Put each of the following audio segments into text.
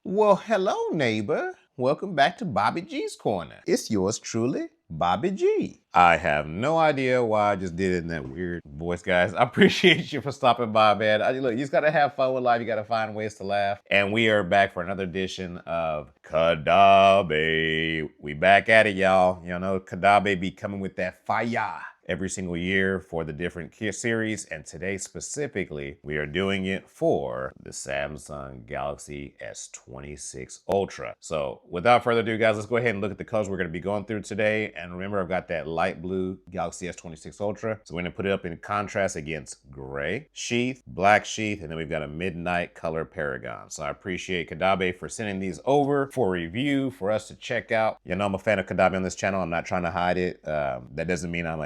Well, hello, neighbor. Welcome back to Bobby G's Corner. It's yours truly, Bobby G. I have no idea why I just did it in that weird voice, guys. I appreciate you for stopping by, man. Look, you just gotta have fun with life. You gotta find ways to laugh. And we are back for another edition of Caudabe. We back at it, y'all. You know, Caudabe be coming with that fire every single year for the different series, and today specifically we are doing it for the Samsung Galaxy S26 Ultra. So without further ado, guys, let's go ahead and look at the colors we're going to be going through today. And remember, I've got that light blue Galaxy S26 Ultra, so we're going to put it up in contrast against gray sheath, black sheath, and then we've got a midnight color Paragon. So I appreciate Caudabe for sending these over for review for us to check out. You know, I'm a fan of Caudabe on this channel. I'm not trying to hide it. That doesn't mean I'm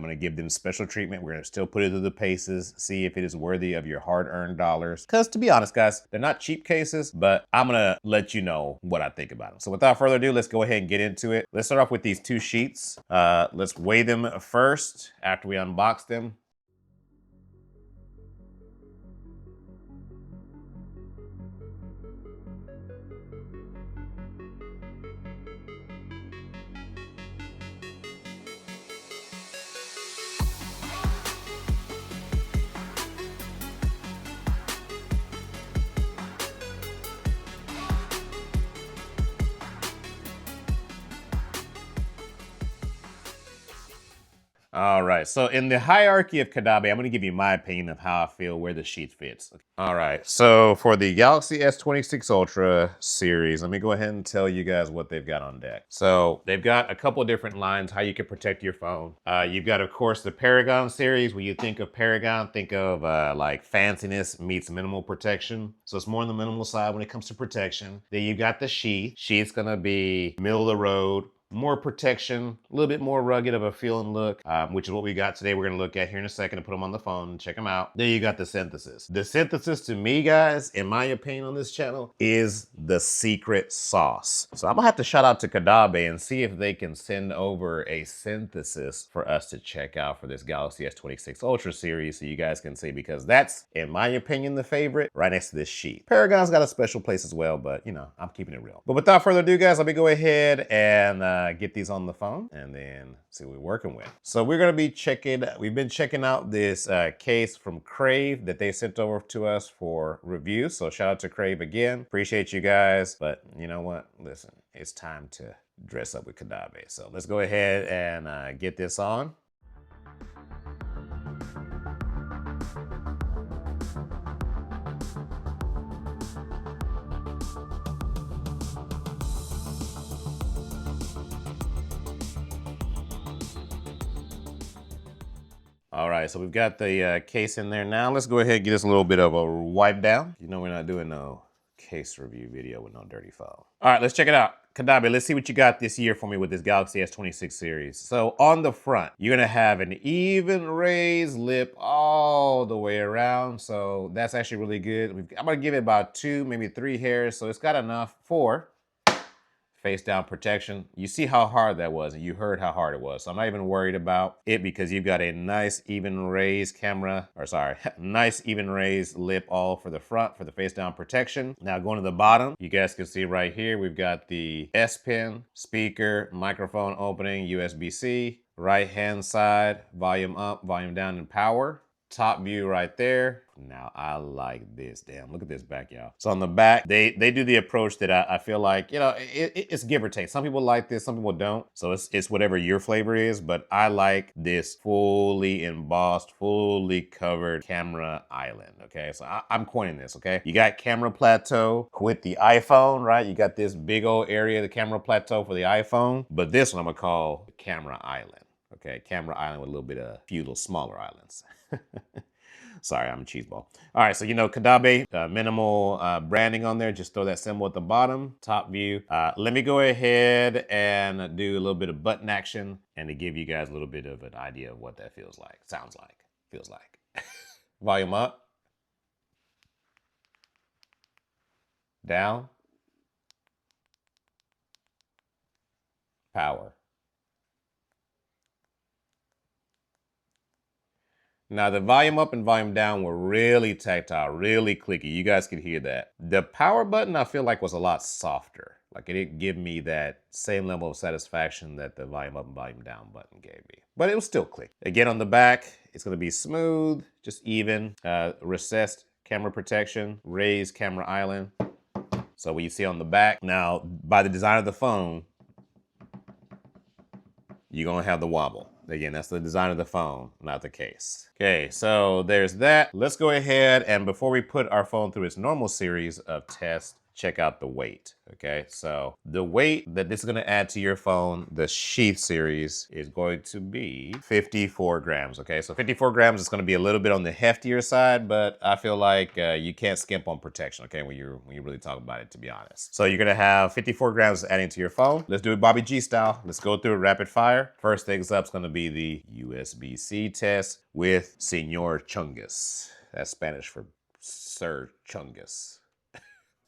going to give them special treatment. We're going to still put it through the paces, see if it is worthy of your hard-earned dollars. Because to be honest, guys, they're not cheap cases, but I'm going to let you know what I think about them. So without further ado, let's go ahead and get into it. Let's start off with these two sheets. Let's weigh them first after we unbox them. All right, so in the hierarchy of Caudabe, I'm going to give you my opinion of how I feel where the sheet fits. All right, so for the Galaxy S26 Ultra series, let me go ahead and tell you guys what they've got on deck. So they've got a couple of different lines how you can protect your phone. You've got, of course, the Paragon series. When you think of Paragon, think of like fanciness meets minimal protection. So it's more on the minimal side when it comes to protection. Then you've got the sheath. Sheath's going to be middle of the road, more protection, a little bit more rugged of a feel and look, which is what we got today. We're going to look at here in a second and put them on the phone and check them out. Then you got the synthesis. The synthesis, to me, guys, in my opinion on this channel, is the secret sauce. So I'm going to have to shout out to Caudabe and see if they can send over a synthesis for us to check out for this Galaxy S26 Ultra series so you guys can see, because that's, in my opinion, the favorite right next to this sheet. Paragon's got a special place as well, but, you know, I'm keeping it real. But without further ado, guys, let me go ahead and get these on the phone and then see what we're working with. So we're going to be we've been checking out this case from Crave that they sent over to us for review. So shout out to Crave again. Appreciate you guys. But you know what? Listen, it's time to dress up with Caudabe. So let's go ahead and get this on. All right, so we've got the case in there now. Let's go ahead and get us a little bit of a wipe down. You know we're not doing no case review video with no dirty phone. All right, let's check it out. Caudabe, let's see what you got this year for me with this Galaxy S26 series. So on the front, you're gonna have an even raised lip all the way around. So that's actually really good. I'm gonna give it about 2, maybe 3 hairs. So it's got enough for face down protection. You see how hard that was, and you heard how hard it was. So I'm not even worried about it because you've got a nice even raised nice even raised lip all for the front for the face down protection. Now going to the bottom, you guys can see right here, we've got the S Pen, speaker, microphone opening, USB-C, right hand side, volume up, volume down, and power. Top view right there. Now I like this. Damn, look at this back, y'all. So on the back, they do the approach that I feel like, you know, it's give or take. Some people like this, some people don't. So it's whatever your flavor is, but I like this fully embossed, fully covered camera island, okay? So I'm coining this, okay? You got camera plateau with the iPhone, right? You got this big old area, the camera plateau for the iPhone, but this one I'm gonna call camera island. Okay, camera island with a little bit of few little smaller islands. Sorry, I'm a cheese ball. All right, so you know Caudabe, minimal branding on there. Just throw that symbol at the bottom, top view. Let me go ahead and do a little bit of button action and to give you guys a little bit of an idea of what that feels like, sounds like, feels like. Volume up, down, power. Now the volume up and volume down were really tactile, really clicky. You guys could hear that. The power button I feel like was a lot softer. Like it didn't give me that same level of satisfaction that the volume up and volume down button gave me. But it was still click. Again, on the back, it's gonna be smooth, just even, recessed camera protection, raised camera island. So what you see on the back, now by the design of the phone, you're gonna have the wobble. Again, that's the design of the phone, not the case. Okay, so there's that. Let's go ahead and before we put our phone through its normal series of tests, check out the weight, okay? So the weight that this is gonna add to your phone, the Sheath series, is going to be 54 grams, okay? So 54 grams is gonna be a little bit on the heftier side, but I feel like you can't skimp on protection, okay, when you really talk about it, to be honest. So you're gonna have 54 grams adding to your phone. Let's do it Bobby G style. Let's go through it rapid fire. First things up is gonna be the USB-C test with Senor Chungus. That's Spanish for Sir Chungus.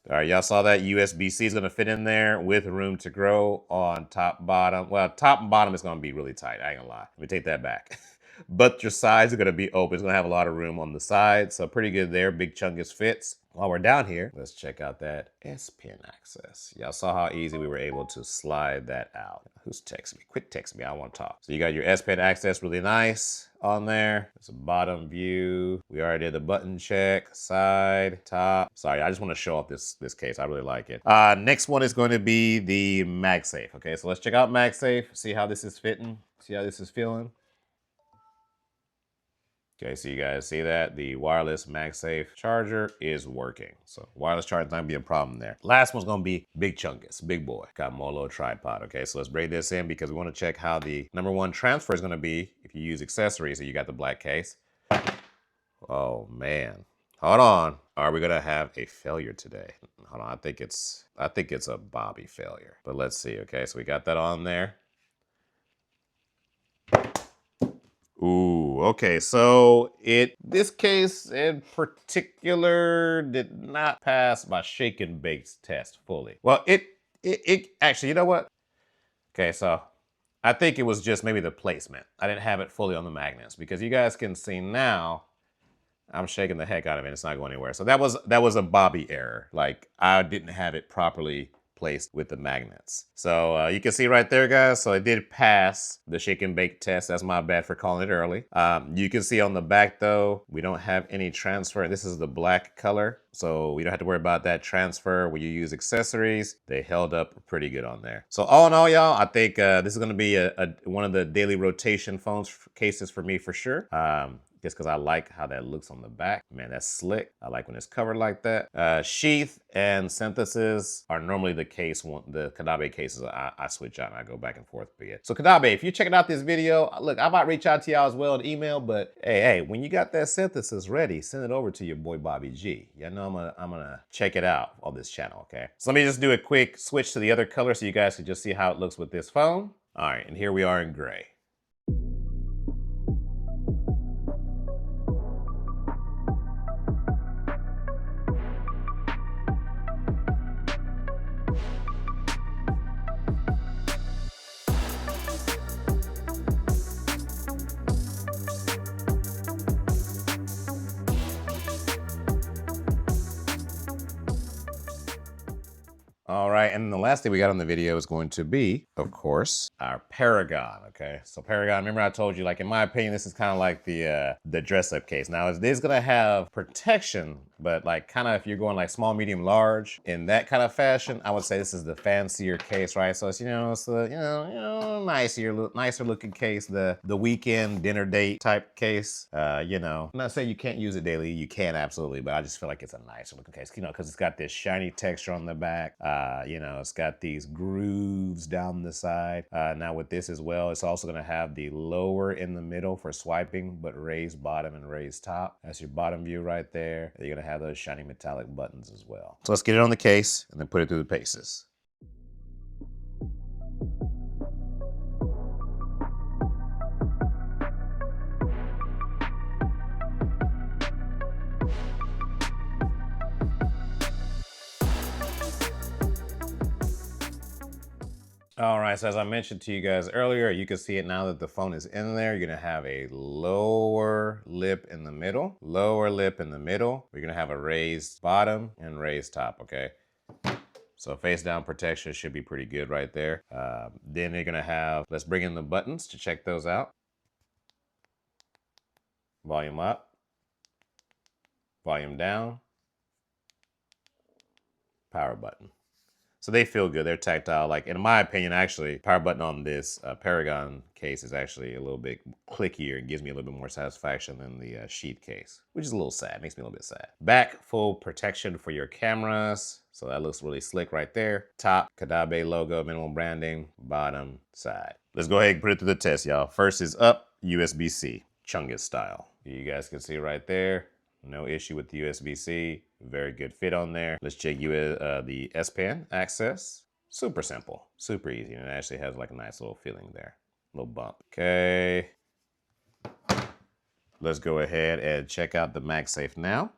All right, y'all saw that USB-C is gonna fit in there with room to grow on top, bottom. Well, top and bottom is gonna be really tight, I ain't gonna lie. Let me take that back. But your sides are gonna be open. It's gonna have a lot of room on the sides, so pretty good there, big chungus fits. While we're down here, let's check out that S Pen access. Y'all saw how easy we were able to slide that out. Who's texting me? Quit texting me, I wanna talk. So you got your S Pen access, really nice on there. It's a bottom view. We already did the button check, side, top. Sorry, I just wanna show off this case, I really like it. Next one is going to be the MagSafe, okay? So let's check out MagSafe, see how this is fitting, see how this is feeling. Okay, so you guys see that? The wireless MagSafe charger is working. So wireless charging not gonna be a problem there. Last one's gonna be Big Chungus, big boy. Got more little tripod, okay? So let's bring this in because we wanna check how the #1 transfer is gonna be if you use accessories. So you got the black case. Oh man, hold on. Are we gonna have a failure today? Hold on, I think it's a Bobby failure, but let's see, okay? So we got that on there. Ooh, okay, so this case in particular did not pass my shake and bake test fully. Well, it actually, you know what? Okay, so I think it was just maybe the placement. I didn't have it fully on the magnets because you guys can see now, I'm shaking the heck out of it. It's not going anywhere. So that was a Bobby error. Like I didn't have it properly placed with the magnets. So you can see right there, guys. So it did pass the shake and bake test. That's my bad for calling it early. You can see on the back though, we don't have any transfer. This is the black color. So we don't have to worry about that transfer. When you use accessories, they held up pretty good on there. So all in all, y'all, I think this is gonna be one of the daily rotation phones cases for me for sure. Just because I like how that looks on the back. Man, that's slick. I like when it's covered like that. Sheath and synthesis are normally the case, the Caudabe cases I switch out and I go back and forth with. So Caudabe, if you're checking out this video, look, I might reach out to y'all as well in email, but hey, when you got that synthesis ready, send it over to your boy Bobby G. Y'all know I'm gonna check it out on this channel, okay? So let me just do a quick switch to the other color so you guys can just see how it looks with this phone. All right, and here we are in gray. All right, and the last thing we got on the video is going to be, of course, our Paragon, okay? So Paragon, remember I told you, like, in my opinion, this is kind of like the dress-up case. Now, it is gonna have protection, but like kind of if you're going like small, medium, large, in that kind of fashion, I would say this is the fancier case, right? So it's, it's the, nicer looking case, the weekend dinner date type case, I'm not saying you can't use it daily, you can absolutely, but I just feel like it's a nicer looking case, because it's got this shiny texture on the back. It's got these grooves down the side. Now with this as well, it's also gonna have the lower in the middle for swiping, but raised bottom and raised top. That's your bottom view right there. You're gonna have those shiny metallic buttons as well. So let's get it on the case and then put it through the paces. All right, so as I mentioned to you guys earlier, you can see it now that the phone is in there. You're gonna have a lower lip in the middle, lower lip in the middle. We're gonna have a raised bottom and raised top, okay? So face down protection should be pretty good right there. Then you're gonna have, let's bring in the buttons to check those out. Volume up, volume down, power button. So they feel good. They're tactile. Like, in my opinion, actually, power button on this Paragon case is actually a little bit clickier and gives me a little bit more satisfaction than the Sheath case, which is a little sad. Makes me a little bit sad. Back, full protection for your cameras. So that looks really slick right there. Top, Caudabe logo, minimal branding. Bottom, side. Let's go ahead and put it through the test, y'all. First is up, USB-C, Chungus style. You guys can see right there. No issue with the USB-C. Very good fit on there. Let's check the S Pen access. Super simple, super easy, and it actually has like a nice little feeling there. Little bump. Okay. Let's go ahead and check out the MagSafe now.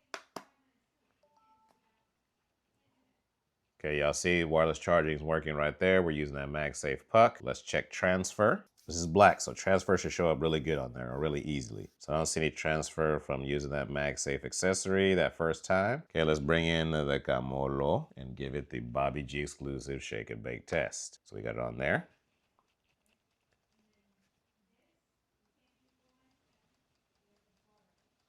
Okay, y'all see wireless charging is working right there. We're using that MagSafe puck. Let's check transfer. This is black, so transfer should show up really good on there, or really easily. So I don't see any transfer from using that MagSafe accessory that first time. Okay, let's bring in the Camolo and give it the Bobby G exclusive shake and bake test. So we got it on there.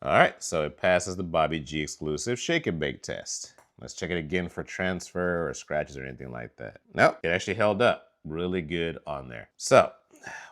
All right, so it passes the Bobby G exclusive shake and bake test. Let's check it again for transfer or scratches or anything like that. Nope, it actually held up really good on there. So,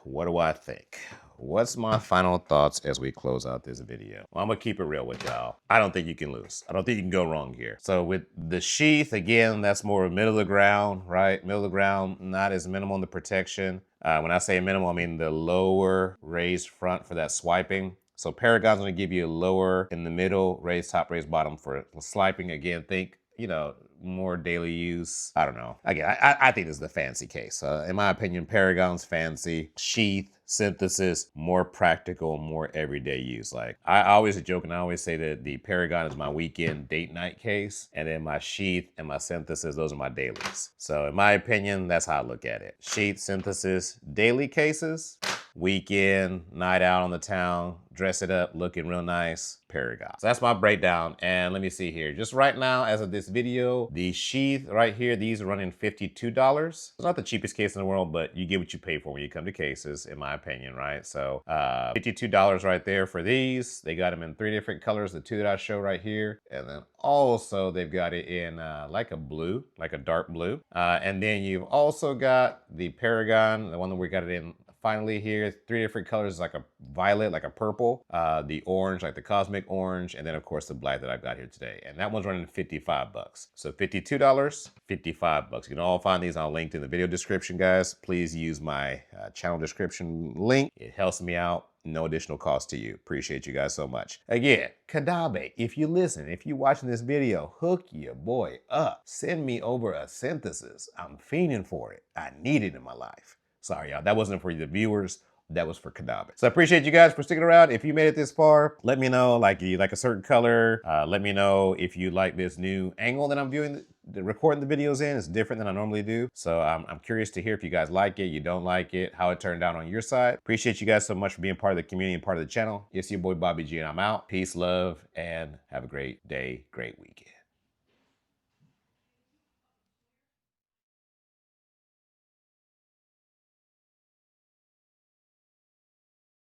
what do I think? What's my final thoughts as we close out this video? Well, I'm gonna keep it real with y'all. I don't think you can lose. I don't think you can go wrong here. So with the Sheath, again, that's more middle of the ground, right? Middle of the ground, not as minimal in the protection. When I say minimal, I mean the lower raised front for that swiping. So Paragon's gonna give you a lower in the middle, raised top, raised bottom for swiping. Again, think, you know, more daily use. I don't know. Again, I think this is the fancy case. In my opinion, Paragon's fancy. Sheath, synthesis, more practical, more everyday use. Like, I always joke and I always say that the Paragon is my weekend date night case, and then my Sheath and my synthesis, those are my dailies. So in my opinion, that's how I look at it. Sheath, synthesis, daily cases. Weekend, night out on the town, dress it up, looking real nice, Paragon. So that's my breakdown, and let me see here. Just right now, as of this video, the Sheath right here, these are running $52. It's not the cheapest case in the world, but you get what you pay for when you come to cases, in my opinion, right? So $52 right there for these. They got them in 3 different colors, the 2 that I show right here, and then also they've got it in like a blue, like a dark blue. And then you've also got the Paragon, the one that we got it in finally here, 3 different colors, like a violet, like a purple, the orange, like the cosmic orange, and then of course the black that I've got here today. And that one's running 55 bucks. So $52, 55 bucks. You can all find these on linked in the video description, guys. Please use my channel description link. It helps me out. No additional cost to you. Appreciate you guys so much. Again, Caudabe, if you listen, if you're watching this video, hook your boy up. Send me over a synthesis. I'm fiending for it. I need it in my life. Sorry, y'all. That wasn't for the viewers. That was for Caudabe. So I appreciate you guys for sticking around. If you made it this far, let me know, like you like a certain color. Let me know if you like this new angle that I'm viewing, recording the videos in. It's different than I normally do. So I'm curious to hear if you guys like it, you don't like it, how it turned out on your side. Appreciate you guys so much for being part of the community and part of the channel. It's your boy Bobby G, and I'm out. Peace, love, and have a great day, great weekend.